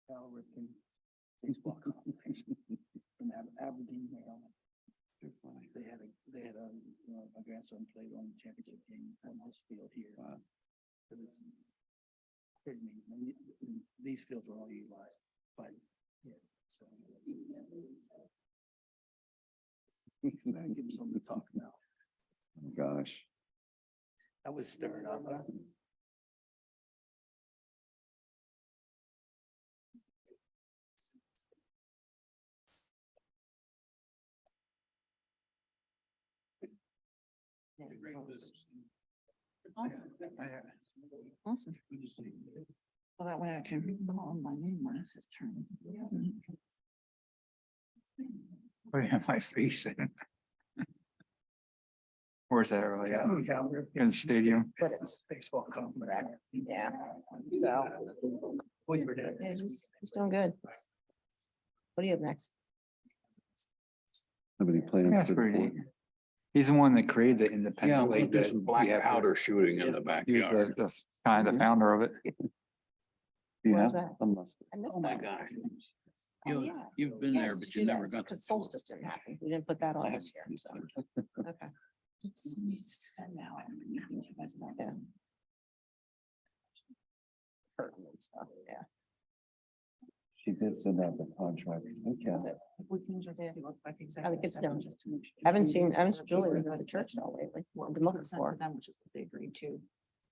Cal Ripken baseball complex in Aberdeen, Maryland. They're funny. They had my grandson played on the championship game on this field here. Wow. It was pretty neat. And these fields were all utilized by, yeah, so. Give them something to talk about. Oh, gosh. That was stirred up, huh? Awesome. Awesome. Well, that way I can call him by name when it's his turn. Put it in my face. Where's that early? In the stadium. But it's, Baseball complex. yeah, so Boys were dead. yeah, he's doing good. What do you have next? Nobody playing That's for the pretty board. neat. He's the one that created the Yeah, independent league. there's that some we black have. powder shooting in the He was backyard. the kind of the founder of it. You Where's have? that? Unless- I missed Oh, my that. gosh. Oh, You, yeah. you've been there, but you never got. Because solstice didn't happen. We didn't put that on I this year, so, okay. Yeah. Curtain and stuff, yeah. She did send out the contract. Okay. I think it's done. I haven't seen Julie go to church all lately. I've been looking for her. Them, which is what they agreed to.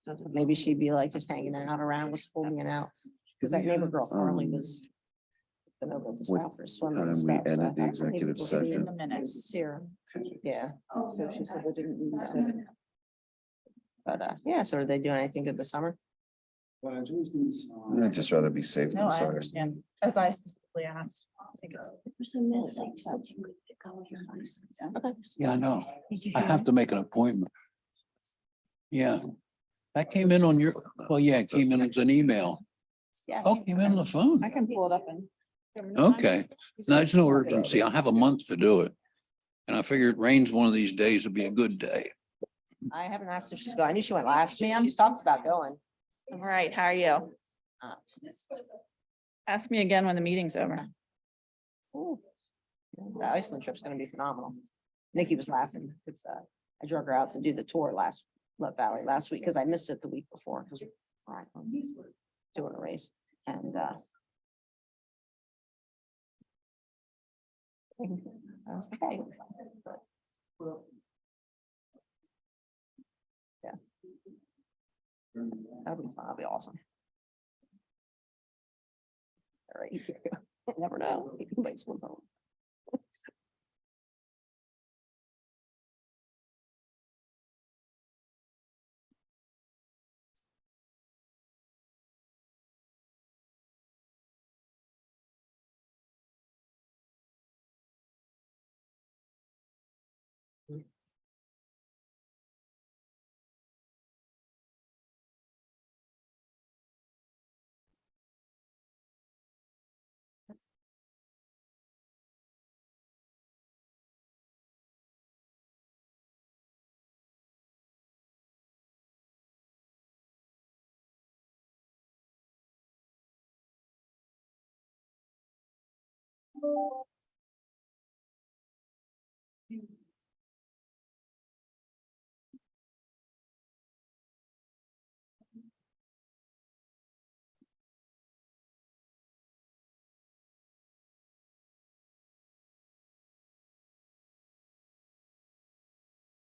So Maybe she'd be like just hanging out around with school being out. Because that neighbor girl Carly was. Been over at the What staff for swimming time and we stuff. so ended I the thought maybe executive we'll see her. session? the minutes. See her. Yeah, So she said they didn't need to. but yeah, so are they doing anything good this summer? I'd just rather be safe No, than I sorry. understand. As I specifically asked, I think it's. Okay. Yeah, I know. I have to make an appointment. Yeah. That came in on your, well, yeah, it came in as an email. Yeah. Oh, came in on the phone. I can pull it up and. Okay. No, there's no urgency. I'll have a month to do it. And I figured rains one of these days would be a good day. I haven't asked if she's going. I knew she went last year. She's talked about going. All right, how are you? Uh, Ask me again when the meeting's over. ooh. The Iceland trip's gonna be phenomenal. Nikki was laughing. It's I drug her out to do the tour Love Valley last week because I missed it the week before because doing a race and I was like, hey. Yeah. That'll be fun. That'll be awesome. All right. Never know. You might swim home.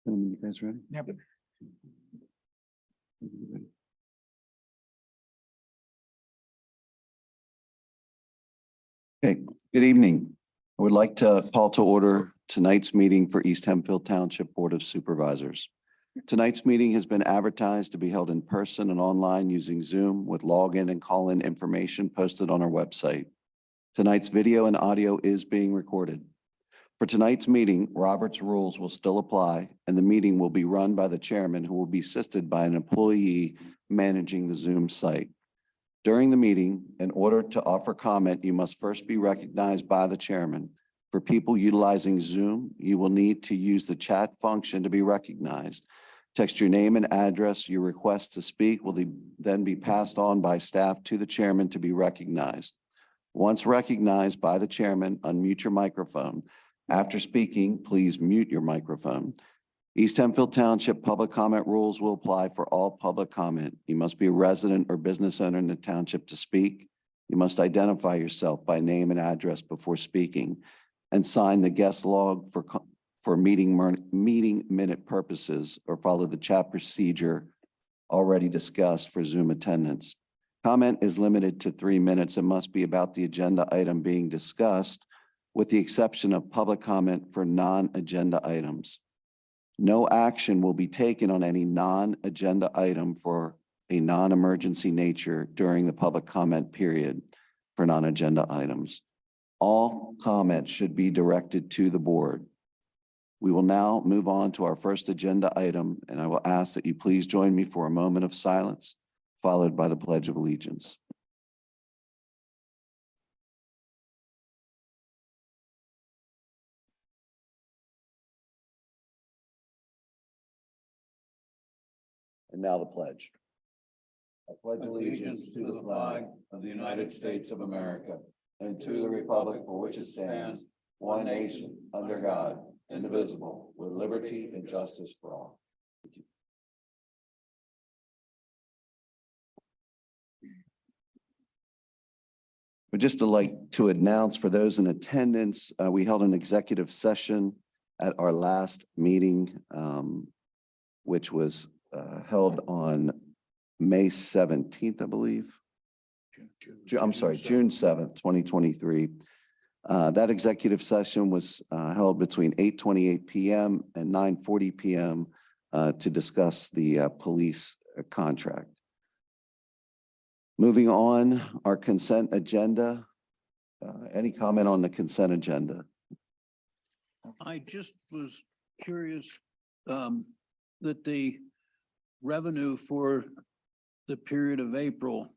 You guys ready? Yep. Okay, good evening. I would like to call to order tonight's meeting for East Hempfield Township Board of Supervisors. Tonight's meeting has been advertised to be held in person and online using Zoom with login and call-in information posted on our website. Tonight's video and audio is being recorded. For tonight's meeting, Robert's rules will still apply, and the meeting will be run by the chairman, who will be assisted by an employee managing the Zoom site. During the meeting, in order to offer comment, you must first be recognized by the chairman. For people utilizing Zoom, you will need to use the chat function to be recognized. Text your name and address. Your request to speak will then be passed on by staff to the chairman to be recognized. Once recognized by the chairman, unmute your microphone. After speaking, please mute your microphone. East Hempfield Township public comment rules will apply for all public comment. You must be a resident or business owner in the township to speak. You must identify yourself by name and address before speaking and sign the guest log for meeting minute purposes, or follow the chat procedure already discussed for Zoom attendance. Comment is limited to 3 minutes and must be about the agenda item being discussed, with the exception of public comment for non-agenda items. No action will be taken on any non-agenda item for a non-emergency nature during the public comment period for non-agenda items. All comments should be directed to the board. We will now move on to our first agenda item, and I will ask that you please join me for a moment of silence, followed by the Pledge of Allegiance. And now the pledge. I pledge allegiance to the flag of the United States of America and to the republic for which it stands, one nation, under God, indivisible, with liberty and justice for all. Thank you. But just to like to announce for those in attendance, we held an executive session at our last meeting, which was held on May 17th, I believe. I'm sorry, June 7th, 2023. That executive session was held between 8:28 PM and 9:40 PM to discuss the police contract. Moving on, our consent agenda. Any comment on the consent agenda? I just was curious, that the revenue for the period of April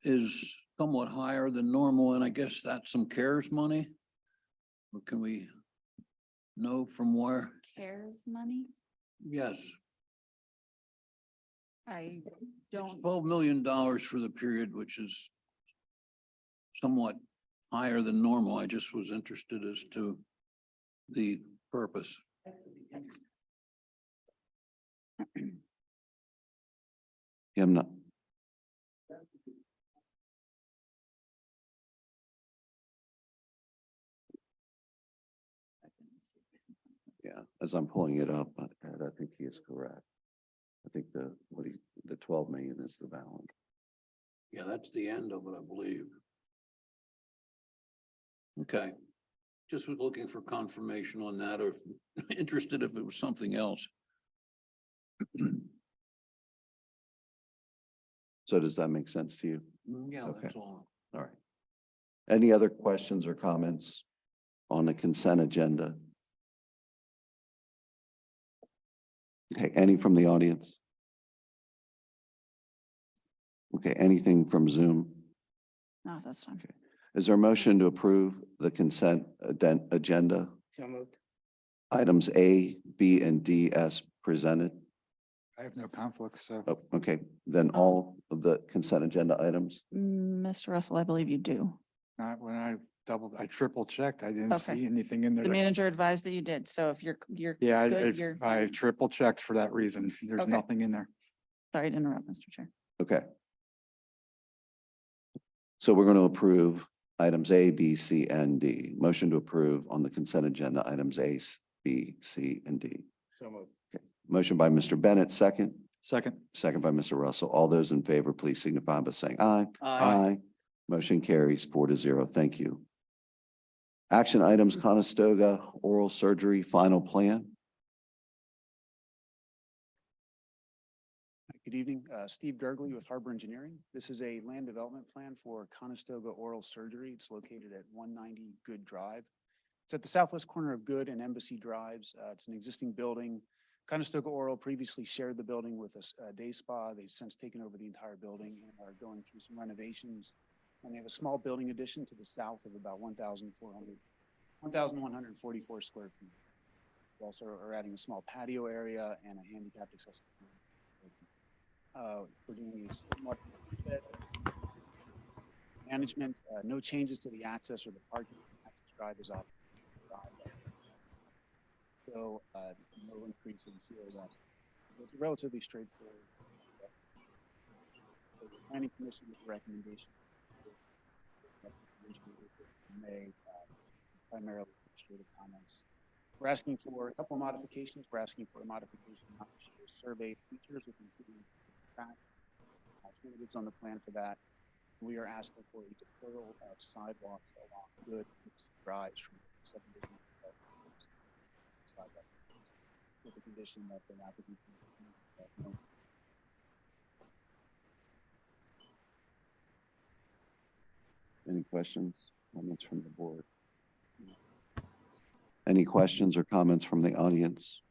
is somewhat higher than normal, and I guess that's some CARES money? Or can we know from where? CARES money? Yes, I it's don't, $12 million for the period, which is somewhat higher than normal. I just was interested as to the purpose. Yeah, I'm not. Yeah, as I'm pulling it up, I think he is correct. I think the 12 million is the balance. Yeah, that's the end of it, I believe. Okay. Just was looking for confirmation on that, or interested if it was something else. So does that make sense to you? Yeah, Okay. that's all. All right. Any other questions or comments on the consent agenda? Okay, any from the audience? Okay, anything from Zoom? no, that's fine. Okay. Is there a motion to approve the consent agenda? So moved. Items A, B, and D as presented? I have no conflict, so. Oh, okay, then all of the consent agenda items? Mr. Russell, I believe you do. Not when I triple checked. I didn't Okay. see anything in there. The that- manager advised that you did. So if you're Yeah, good, you're, I triple checked for that reason. There's Okay. nothing in there. sorry to interrupt, Mr. Chair. Okay. So we're going to approve items A, B, C, and D. Motion to approve on the consent agenda, items A, B, C, and D. So moved. Motion by Mr. Bennett, second. Second. Second by Mr. Russell. All those in favor, please signify by saying aye. Motion carries 4-0. Thank you. Action items, Conestoga oral surgery final plan. Good evening, Steve Gergley with Harbor Engineering. This is a land development plan for Conestoga Oral Surgery. It's located at 190 Good Drive. It's at the southwest corner of Good and Embassy Drives. It's an existing building. Conestoga Oral previously shared the building with a day spa. They've since taken over the entire building and are going through some renovations. And they have a small building addition to the south of about 1,144 square feet. We also are adding a small patio area and a handicapped accessible. We're doing these. management, no changes to the access or the parking. Access drive is off. So, no increase in COS. So it's a relatively straightforward. So the planning commission with the recommendation. May primarily administrative comments. We're asking for a couple of modifications. We're asking for a modification not to show surveyed features with including alternatives on the plan for that. We are asking for a deferral of sidewalks along Good drives from subdivision sidewalk with the condition that the applicant. Any questions, comments from the board? Any questions or comments from the audience?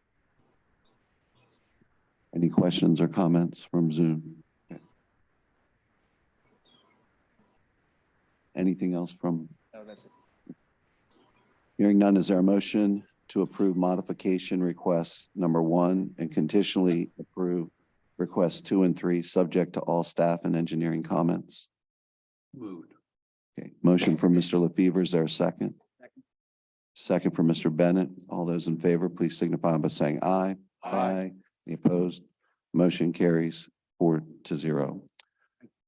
Any questions or comments from Zoom? Okay. Anything else from? No, that's it. Hearing none, is there a motion to approve modification requests number 1 and conditionally approve requests 2 and 3, subject to all staff and engineering comments? Moved. Okay, motion from Mr. LaFever, is there a second? Second from Mr. Bennett. All those in favor, please signify by saying aye. Aye. Any opposed? Motion carries 4-0.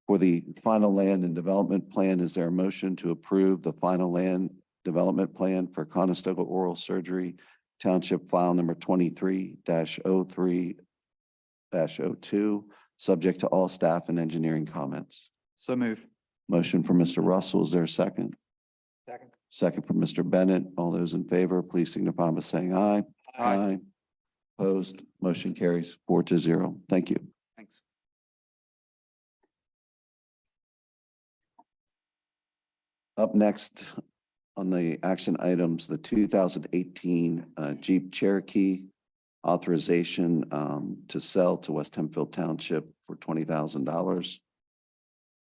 For the final land and development plan, is there a motion to approve the final land development plan for Conestoga Oral Surgery Township File number 23-03-02, subject to all staff and engineering comments? So moved. Motion for Mr. Russell, is there a second? Second. Second from Mr. Bennett. All those in favor, please signify by saying aye. Aye. Opposed, motion carries 4-0. Thank you. Thanks. Up next on the action items, the 2018 Jeep Cherokee authorization to sell to West Hempfield Township for $20,000.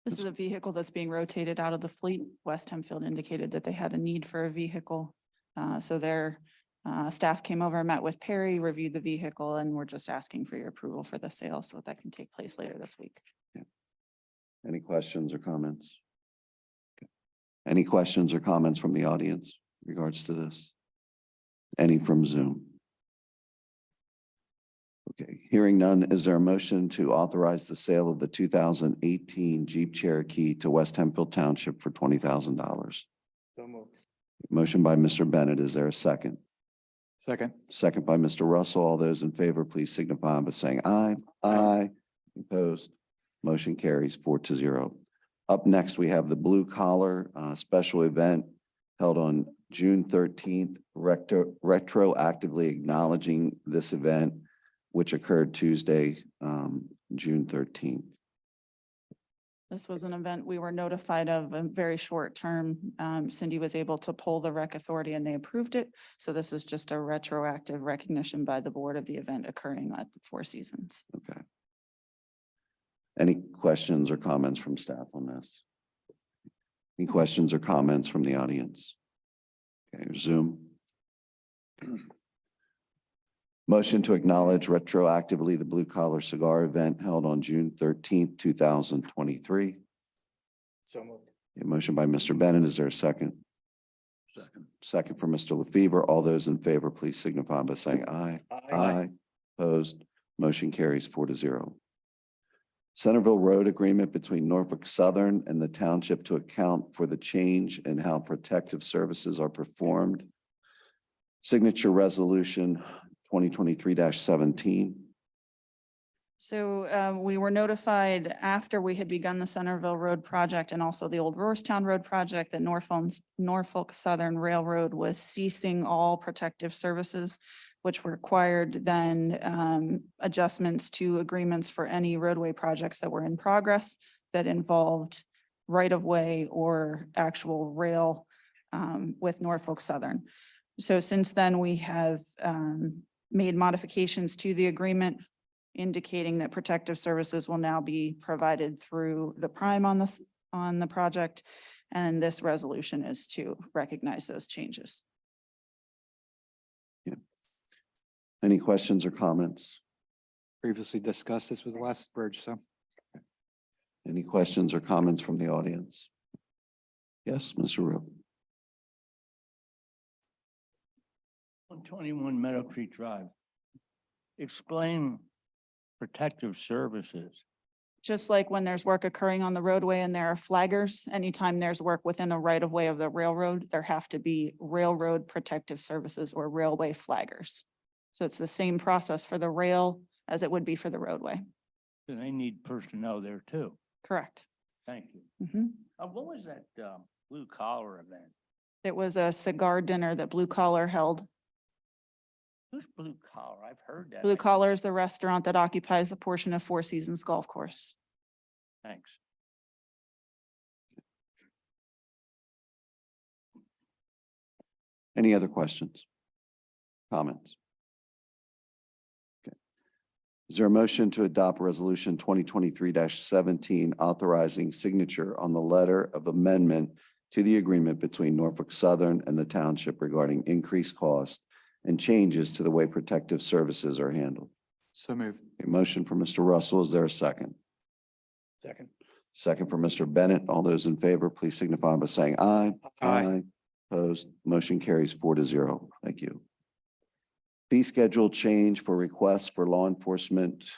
This is a vehicle that's being rotated out of the fleet. West Hempfield indicated that they had a need for a vehicle. So their staff came over, met with Perry, reviewed the vehicle, and we're just asking for your approval for the sale so that can take place later this week. Any questions or comments? Any questions or comments from the audience in regards to this? Any from Zoom? Okay, hearing none, is there a motion to authorize the sale of the 2018 Jeep Cherokee to West Hempfield Township for $20,000? So moved. Motion by Mr. Bennett. Is there a second? Second. Second by Mr. Russell. All those in favor, please signify by saying aye. Aye. Opposed? Motion carries 4-0. Up next, we have the Blue Collar special event held on June 13th, retroactively acknowledging this event, which occurred Tuesday, June 13th. This was an event we were notified of a very short term. Cindy was able to pull the rec authority and they approved it. So this is just a retroactive recognition by the board of the event occurring at the Four Seasons. Okay. Any questions or comments from staff on this? Any questions or comments from the audience? Okay, Zoom. Motion to acknowledge retroactively the Blue Collar Cigar event held on June 13th, 2023. So moved. A motion by Mr. Bennett. Is there a second? Second. Second from Mr. LaFever. All those in favor, please signify by saying aye. Aye. Opposed, motion carries 4-0. Centerville Road Agreement between Norfolk Southern and the township to account for the change in how protective services are performed. Signature resolution 2023-17. So we were notified after we had begun the Centerville Road project and also the old Roarstown Road project that Norfolk Southern Railroad was ceasing all protective services, which required then adjustments to agreements for any roadway projects that were in progress that involved right-of-way or actual rail with Norfolk Southern. So since then, we have made modifications to the agreement indicating that protective services will now be provided through the prime on the project. And this resolution is to recognize those changes. Any questions or comments? Previously discussed this with Westbridge, so. Any questions or comments from the audience? Yes, Mr. Rowe. 121 Meadow Creek Drive. Explain protective services. Just like when there's work occurring on the roadway and there are flaggers, anytime there's work within a right of way of the railroad, there have to be railroad protective services or railway flaggers. So it's the same process for the rail as it would be for the roadway. Do they need personnel there too? Correct. Thank you. Mhm. What was that blue collar event? It was a cigar dinner that Blue Collar held. Who's blue collar? I've heard that. Blue Collar is the restaurant that occupies a portion of Four Seasons Golf Course. Thanks. Any other questions? Comments? Okay. Is there a motion to adopt resolution 2023-17 authorizing signature on the letter of amendment to the agreement between Norfolk Southern and the township regarding increased cost and changes to the way protective services are handled? So move. A motion for Mr. Russell. Is there a second? Second. Second for Mr. Bennett. All those in favor, please signify by saying aye. Aye. Opposed, motion carries 4-0. Thank you. Fee schedule change for requests for law enforcement.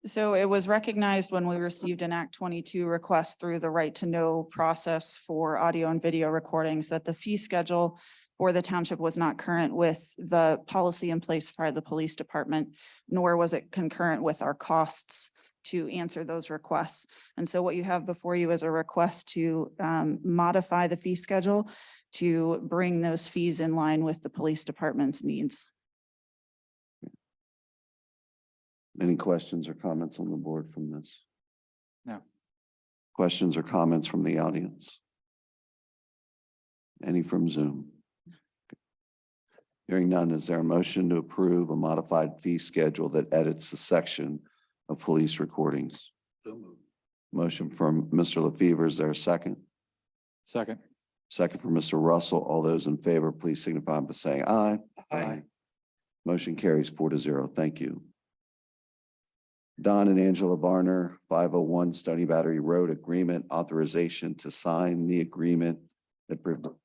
So it was recognized when we received an Act 22 request through the right to know process for audio and video recordings that the fee schedule for the township was not current with the policy in place by the police department, nor was it concurrent with our costs to answer those requests. And so what you have before you is a request to modify the fee schedule to bring those fees in line with the police department's needs. Any questions or comments on the board from this? No. Questions or comments from the audience? Any from Zoom? Hearing none, is there a motion to approve a modified fee schedule that edits the section of police recordings? So moved. Motion from Mr. LaFever. Is there a second? Second. Second for Mr. Russell. All those in favor, please signify by saying aye. Aye. Motion carries 4-0. Thank you. Don and Angela Varner, 501 Stony Battery Road Agreement, authorization to sign the agreement that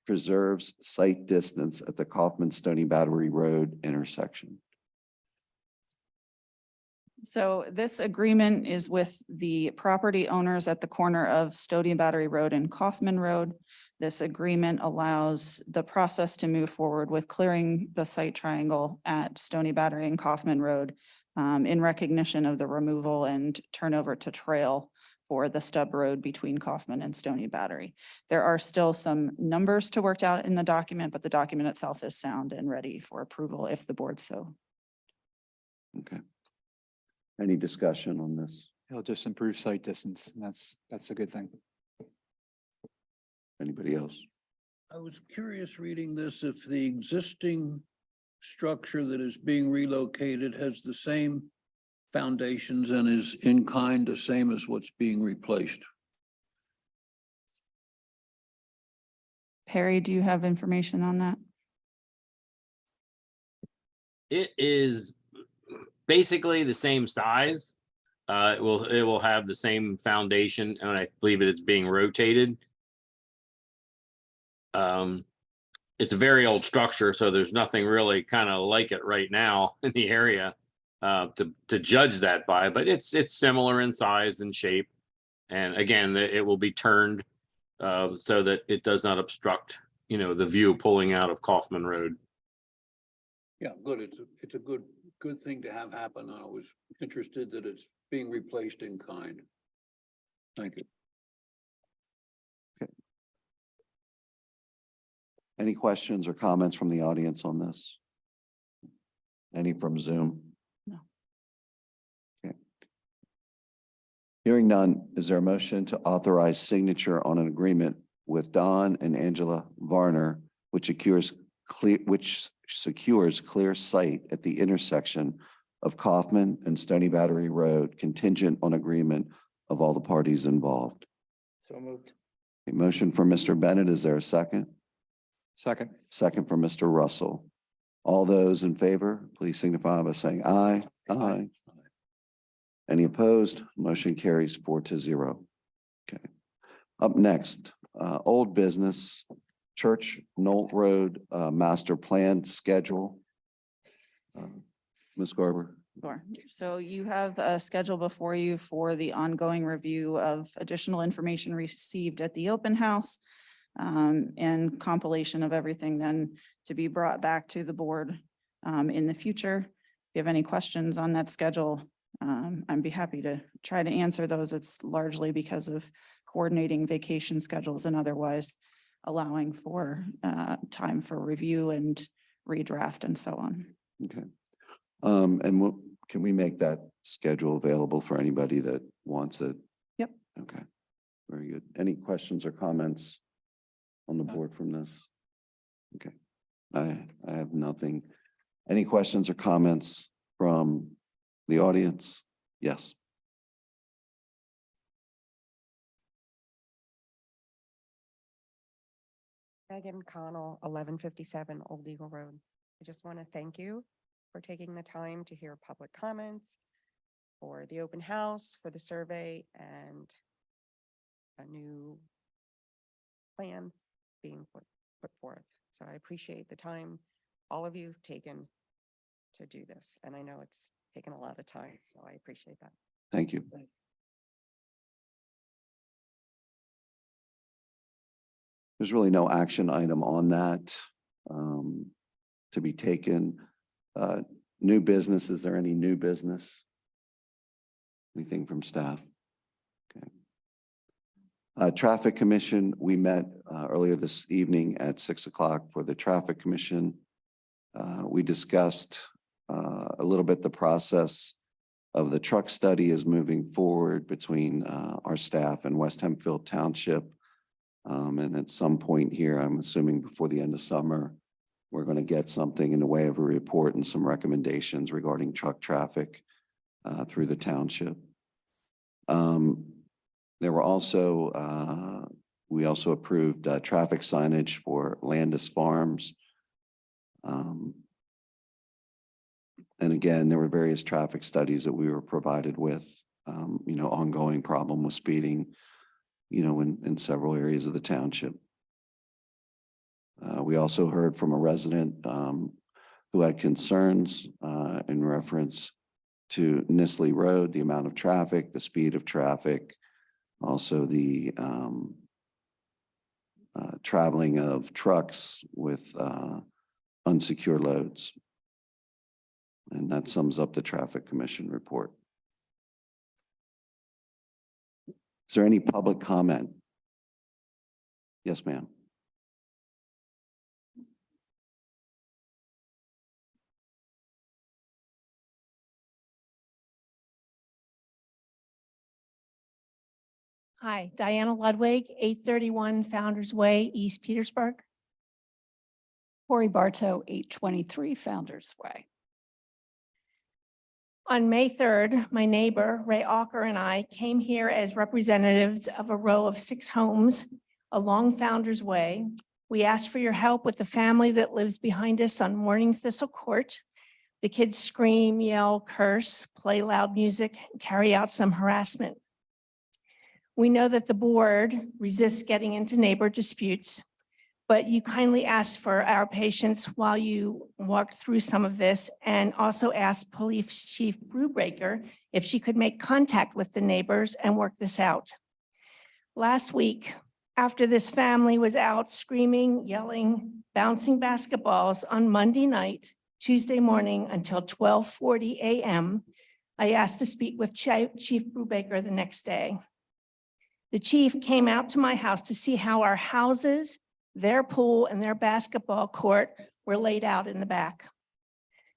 preserves site distance at the Kaufman Stony Battery Road intersection. So this agreement is with the property owners at the corner of Stony Battery Road and Kaufman Road. This agreement allows the process to move forward with clearing the site triangle at Stony Battery and Kaufman Road in recognition of the removal and turnover to trail for the stub road between Kaufman and Stony Battery. There are still some numbers to work out in the document, but the document itself is sound and ready for approval if the board so. Okay. Any discussion on this? It'll just improve site distance. And that's a good thing. Anybody else? I was curious reading this, if the existing structure that is being relocated has the same foundations and is in kind the same as what's being replaced. Perry, do you have information on that? It is basically the same size. It will have the same foundation, and I believe it is being rotated. It's a very old structure, so there's nothing really kind of like it right now in the area to judge that by, but it's similar in size and shape. And again, it will be turned so that it does not obstruct, the view pulling out of Kaufman Road. Yeah, good. It's a good thing to have happen. I was interested that it's being replaced in kind. Thank you. Any questions or comments from the audience on this? Any from Zoom? No. Okay. Hearing none, is there a motion to authorize signature on an agreement with Don and Angela Varner, which secures clear sight at the intersection of Kaufman and Stony Battery Road, contingent on agreement of all the parties involved? So moved. A motion for Mr. Bennett. Is there a second? Second. Second for Mr. Russell. All those in favor, please signify by saying aye. Aye. Any opposed? Motion carries 4-0. Up next, old business, Church Knoll Road, master plan schedule. Ms. Garber. Sure. So you have a schedule before you for the ongoing review of additional information received at the open house, and compilation of everything then to be brought back to the board in the future. If you have any questions on that schedule, I'd be happy to try to answer those. It's largely because of coordinating vacation schedules and otherwise allowing for time for review and redraft and so on. Okay. Can we make that schedule available for anybody that wants it? Yep. Okay, very good. Any questions or comments on the board from this? Okay, I have nothing. Any questions or comments from the audience? Yes. Megan Connell, 1157 Old Eagle Road. I just want to thank you for taking the time to hear public comments, for the open house, for the survey, and a new plan being put forth. So I appreciate the time all of you have taken to do this. And I know it's taken a lot of time, so I appreciate that. Thank you. There's really no action item on that to be taken. New business, is there any new business? Anything from staff? Okay. Traffic Commission, we met earlier this evening at 6 o'clock for the Traffic Commission. We discussed a little bit the process of the truck study is moving forward between our staff and West Hempfield Township. And at some point here, I'm assuming before the end of summer, we're going to get something in the way of a report and some recommendations regarding truck traffic through the township. There were also, we also approved traffic signage for Landis Farms. And again, there were various traffic studies that we were provided with, ongoing problem with speeding, in several areas of the township. We also heard from a resident who had concerns in reference to Nisley Road, the amount of traffic, the speed of traffic, also the traveling of trucks with unsecured loads. And that sums up the Traffic Commission report. Is there any public comment? Yes, ma'am. Hi, Diana Ludwig, 831 Founder's Way, East Petersburg. Corey Bartow, 823 Founder's Way. On May 3rd, my neighbor, Ray Ocker, and I came here as representatives of a row of 6 homes along Founder's Way. We asked for your help with the family that lives behind us on Morning Thistle Court. The kids scream, yell, curse, play loud music, and carry out some harassment. We know that the board resists getting into neighbor disputes, but you kindly asked for our patience while you walked through some of this, and also asked Police Chief Brubaker if she could make contact with the neighbors and work this out. Last week, after this family was out screaming, yelling, bouncing basketballs on Monday night, Tuesday morning until 12:40 a.m., I asked to speak with Chief Brubaker the next day. The chief came out to my house to see how our houses, their pool, and their basketball court were laid out in the back.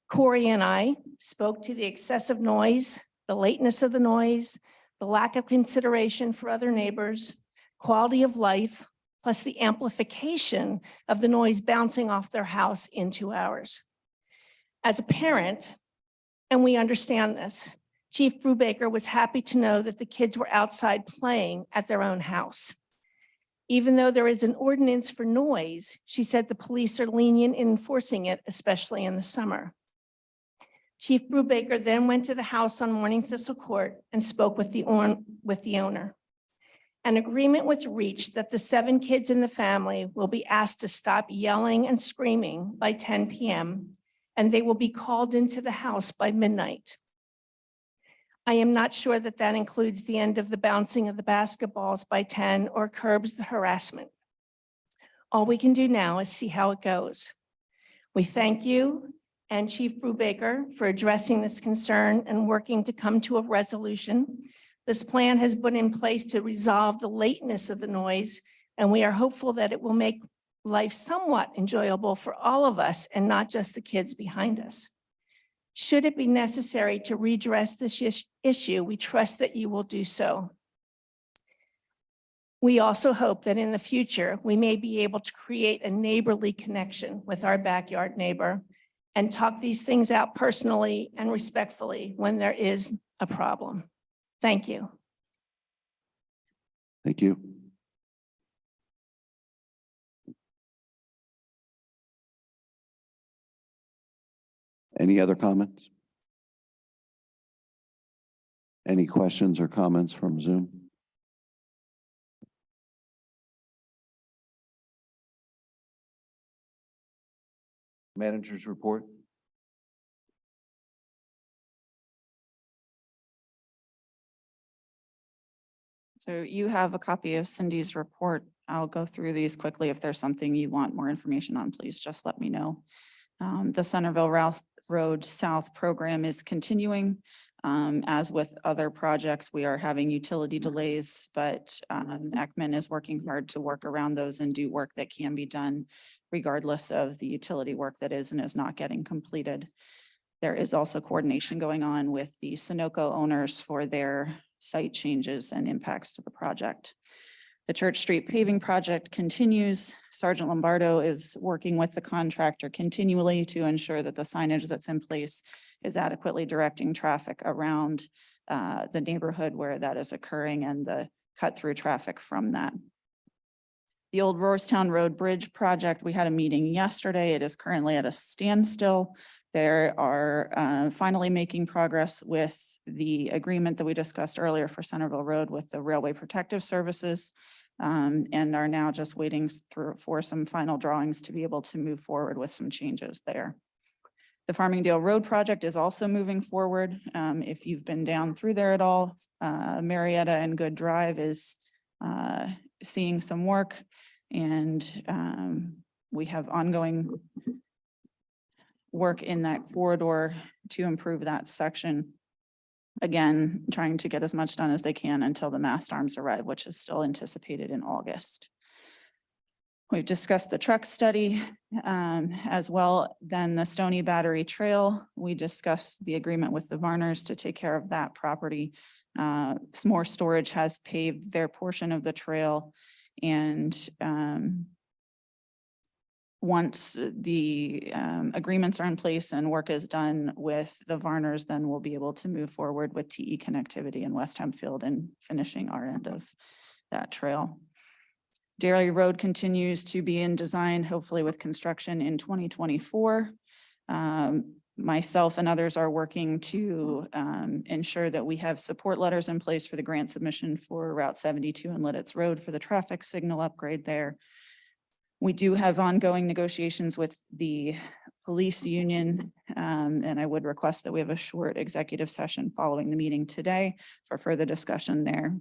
Corey and I spoke to the excessive noise, the lateness of the noise, the lack of consideration for other neighbors, quality of life, plus the amplification of the noise bouncing off their house into ours. As a parent, and we understand this, Chief Brubaker was happy to know that the kids were outside playing at their own house. Even though there is an ordinance for noise, she said the police are lenient in enforcing it, especially in the summer. Chief Brubaker then went to the house on Morning Thistle Court and spoke with the owner. An agreement was reached that the 7 kids in the family will be asked to stop yelling and screaming by 10 p.m., and they will be called into the house by midnight. I am not sure that that includes the end of the bouncing of the basketballs by 10 or curbs the harassment. All we can do now is see how it goes. We thank you and Chief Brubaker for addressing this concern and working to come to a resolution. This plan has been in place to resolve the lateness of the noise, and we are hopeful that it will make life somewhat enjoyable for all of us and not just the kids behind us. Should it be necessary to redress this issue, we trust that you will do so. We also hope that in the future, we may be able to create a neighborly connection with our backyard neighbor and talk these things out personally and respectfully when there is a problem. Thank you. Thank you. Any other comments? Any questions or comments from Zoom? Managers report. So you have a copy of Cindy's report. I'll go through these quickly. If there's something you want more information on, please just let me know. The Centerville Road South program is continuing. As with other projects, we are having utility delays, but Ekman is working hard to work around those and do work that can be done regardless of the utility work that is and is not getting completed. There is also coordination going on with the Sunoco owners for their site changes and impacts to the project. The Church Street paving project continues. Sergeant Lombardo is working with the contractor continually to ensure that the signage that's in place is adequately directing traffic around the neighborhood where that is occurring and the cut through traffic from that. The old Roarstown Road Bridge project, we had a meeting yesterday. It is currently at a standstill. There are finally making progress with the agreement that we discussed earlier for Centerville Road with the Railway Protective Services, and are now just waiting for some final drawings to be able to move forward with some changes there. The Farmingdale Road project is also moving forward. If you've been down through there at all, Marietta and Good Drive is seeing some work, and we have ongoing work in that corridor to improve that section. Again, trying to get as much done as they can until the mast arms arrive, which is still anticipated in August. We've discussed the truck study as well. Then the Stony Battery Trail, we discussed the agreement with the Varners to take care of that property. More Storage has paved their portion of the trail, and once the agreements are in place and work is done with the Varners, then we'll be able to move forward with TE connectivity in West Hempfield and finishing our end of that trail. Dairy Road continues to be in design, hopefully with construction in 2024. Myself and others are working to ensure that we have support letters in place for the grant submission for Route 72 and Lidditz Road for the traffic signal upgrade there. We do have ongoing negotiations with the police union, and I would request that we have a short executive session following the meeting today for further discussion there.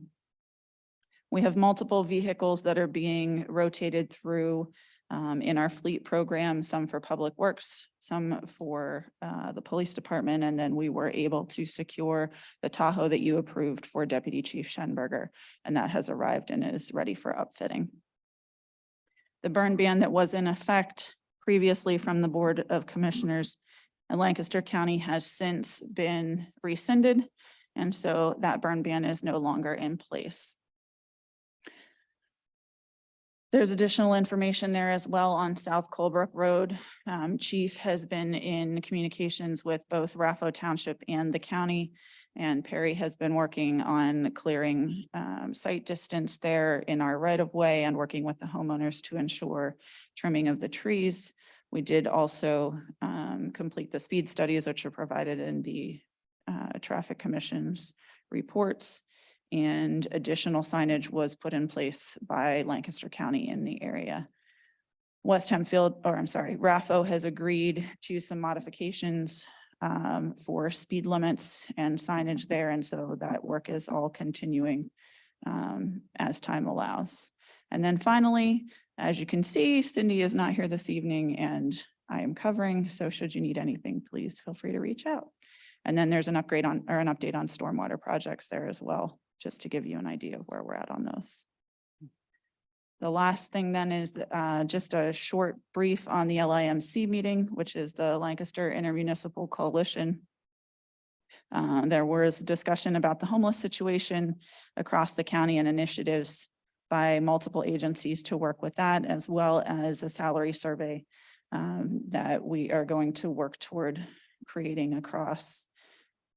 We have multiple vehicles that are being rotated through in our fleet program, some for Public Works, some for the police department, and then we were able to secure the Tahoe that you approved for Deputy Chief Schenberger, and that has arrived and is ready for upfitting. The burn ban that was in effect previously from the Board of Commissioners in Lancaster County has since been rescinded, and so that burn ban is no longer in place. There's additional information there as well on South Colebrook Road. Chief has been in communications with both Raffo Township and the county, and Perry has been working on clearing site distance there in our right of way and working with the homeowners to ensure trimming of the trees. We did also complete the speed studies, which are provided in the Traffic Commission's reports. and additional signage was put in place by Lancaster County in the area. West Hempfield, or I'm sorry, RAFO has agreed to some modifications for speed limits and signage there. And so that work is all continuing as time allows. And then finally, as you can see, Cindy is not here this evening and I am covering. So should you need anything, please feel free to reach out. And then there's an upgrade on, or an update on stormwater projects there as well, just to give you an idea of where we're at on those. The last thing then is just a short brief on the LIMC meeting, which is the Lancaster Intermunicipal Coalition. There was discussion about the homeless situation across the county and initiatives by multiple agencies to work with that, as well as a salary survey that we are going to work toward creating across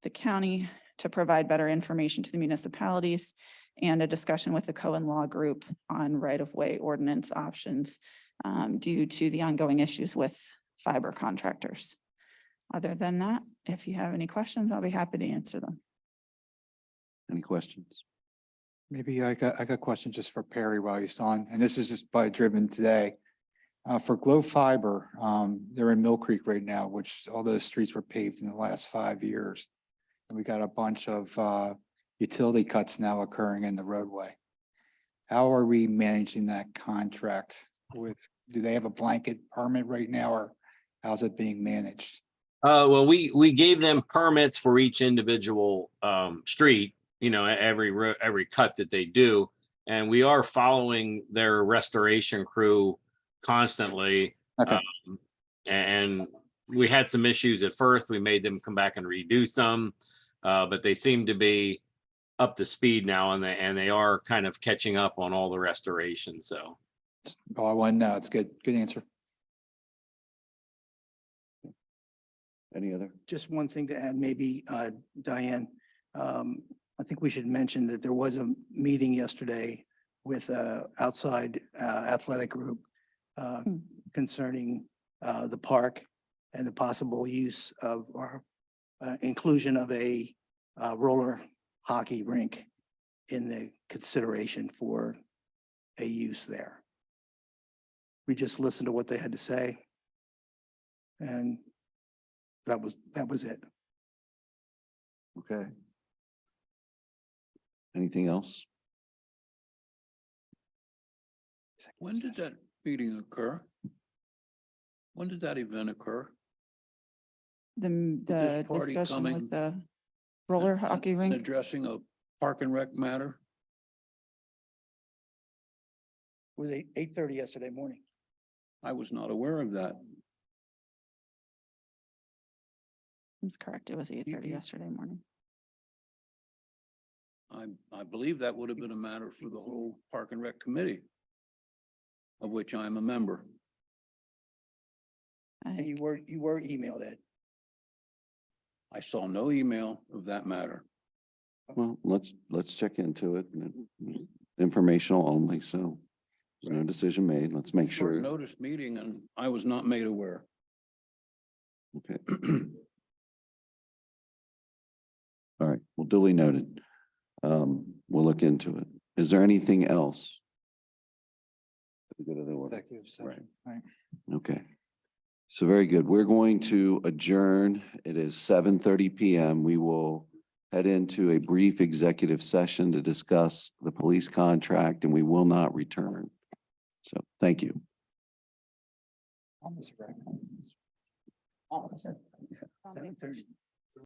the county to provide better information to the municipalities, and a discussion with the Cohen Law Group on right-of-way ordinance options due to the ongoing issues with fiber contractors. Other than that, if you have any questions, I'll be happy to answer them. Any questions? Maybe I got a question just for Perry while he's on, and this is just by driven today. For Glow Fiber, they're in Mill Creek right now, which all those streets were paved in the last 5 years. And we got a bunch of utility cuts now occurring in the roadway. How are we managing that contract with, do they have a blanket permit right now, or how's it being managed? Well, we gave them permits for each individual street, you know, every cut that they do. And we are following their restoration crew constantly. Okay. And we had some issues at first. We made them come back and redo some, but they seem to be up to speed now, and they are kind of catching up on all the restoration. So. Oh, I want to know. It's good. Good answer. Any other? Just one thing to add, maybe, Diane. I think we should mention that there was a meeting yesterday with outside athletic group concerning the park and the possible use of or inclusion of a roller hockey rink in the consideration for a use there. We just listened to what they had to say. And that was it. Okay. Anything else? When did that meeting occur? When did that event occur? The this party discussion coming with the roller hockey And rink. addressing a park and rec matter? It was 8:30 yesterday morning. I was not aware of that. That's correct. It was 8:30 you- yesterday morning. I believe that would have been a matter for the whole Park and Rec Committee, of which I am a member. And you were emailed, Ed. I saw no email of that matter. Well, let's check into it. Informational only, so there's no decision made. Let's make Short sure. notice meeting, and I was not made aware. Okay. All right, well, duly noted. We'll look into it. Is there anything else? Executive session. Right. Okay. So very good. We're going to adjourn. It is 7:30 PM. We will head into a brief executive session to discuss the police contract, and we will not return. So thank you. Almost right. Seven 30.